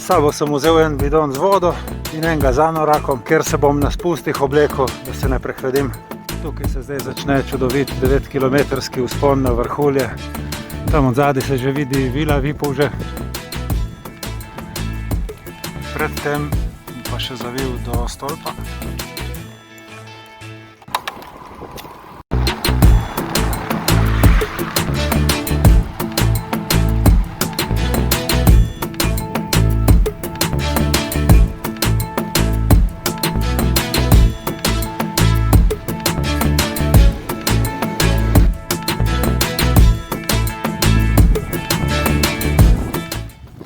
S sabo sem vzel en bidon z vodo in enega z anorakom, ker se bom na spustih oblekel, da se ne prehladim. Tukaj se zdaj začne čudovit 9-kilometrski vzpon na vrhulje. Tam od zadaj se že vidi vila Vipavže. Predtem pa še zavil do stolpa.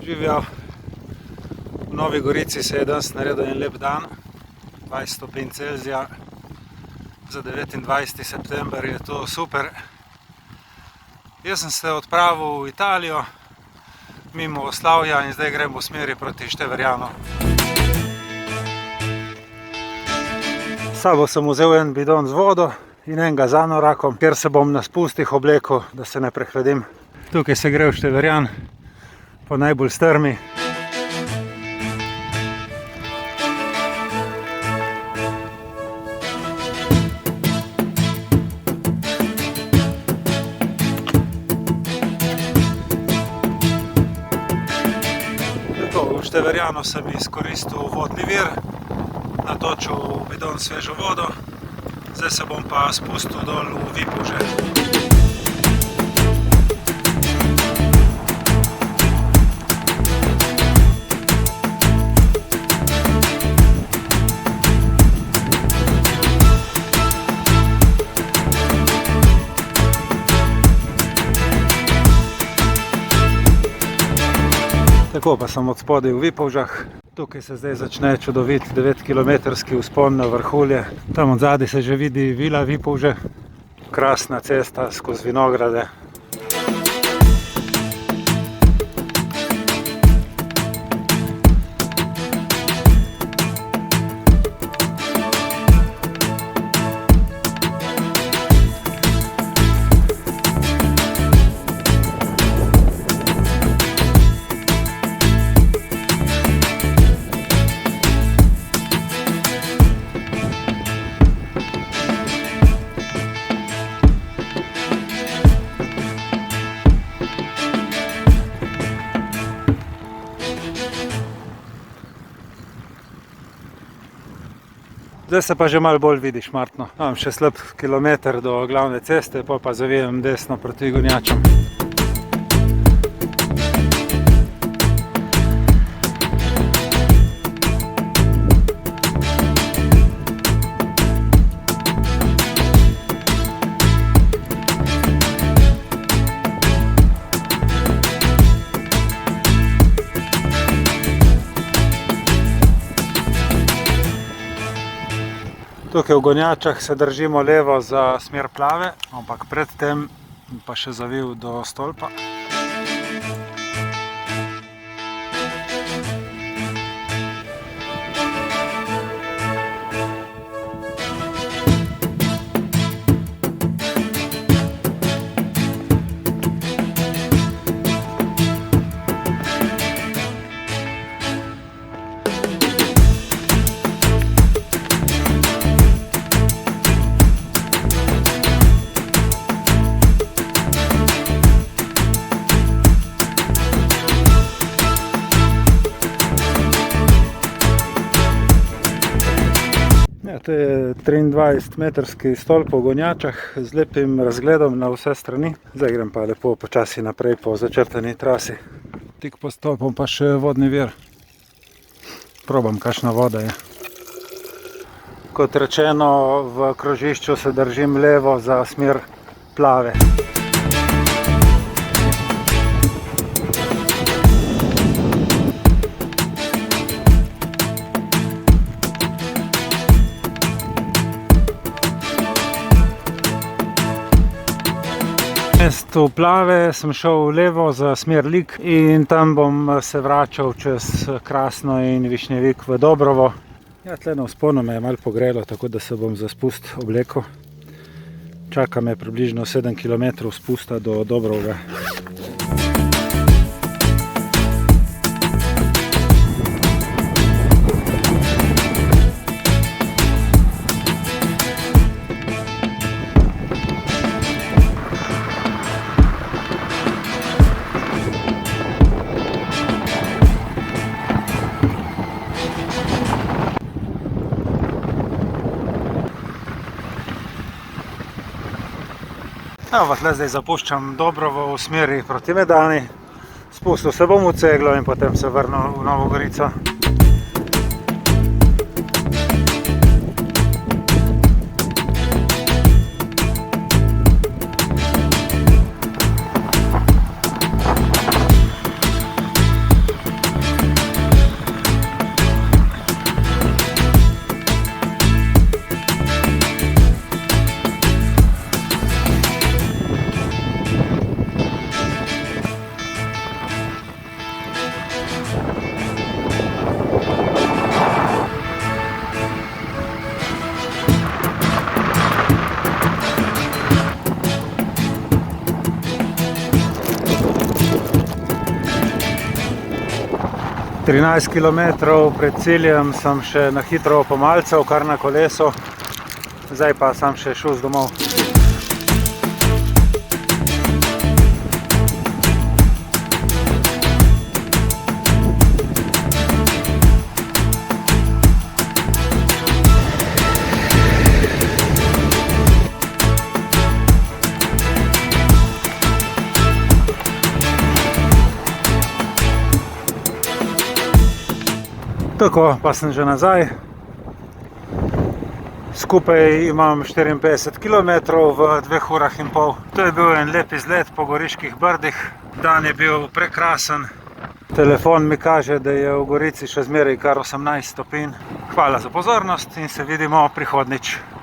Živijo. V Novi Gorici se je danes naredil en lep dan, 20 stopinj Celzija, za 29. september je to super. Jaz sem se odpravil v Italijo, mimo Oslavja in zdaj grem v smeri proti Števerjanu. S sabo sem vzel en bidon z vodo in enega z anorakom, ker se bom na spustih oblekel, da se ne prehladim. Tukaj se gre v Števerjan po najbolj strmi. V Števerjanu sem izkoristil vodni vir, natočil bidon svežo vodo, zdaj se bom pa spustil dol v Vipavže. Tako pa sem od spodaj v Vipavžah. Tukaj se zdaj začne čudovit 9-kilometrski vzpon na vrhulje. Tam od zadaj se že vidi vila Vipavže. Krasna cesta skozi vinograde. Zdaj se pa že malo bolj vidi Šmartno. Imam še slab kilometer do glavne ceste, pa zavijem desno proti Gonjačam. Tukaj v Gonjačah se držimo levo za smer Plave, ampak predtem pa še zavil do stolpa. To je 23-metrski stolp v Gonjačah z lepim razgledom na vse strani. Zdaj grem pa lepo počasi naprej po začrtani trasi. Tik pod stolpom pa še vodni vir. Probam, kakšna voda je. Kot rečeno, v krožišču se držim levo za smer Plave. Mestu Plave sem šel levo za smer Lig in tam bom se vračal čez Krasno in Višnjevik v Dobrovo. Ja, tle na vzponu me je malo pogrelo, tako da se bom za spust oblekel. Čaka me približno 7 km spusta do Dobrovega. Evo, tle zdaj zapuščam Dobrovo v smeri proti Medani. Spustil se bom v Ceglo in potem se vrnil v Novo Gorico. Trinajst kilometrov pred ciljem sem še na hitro pomalcev, kar na kolesu. Zdaj pa sem še šel domov. Tako, pa sem že nazaj. Skupaj imam 54 km v 2 urah in pol. To je bil en lep izlet po Goriških brdih. Dan je bil prekrasen. Telefon mi kaže, da je v Gorici še zmeraj kar 18 stopinj. Hvala za pozornost in se vidimo prihodnjič.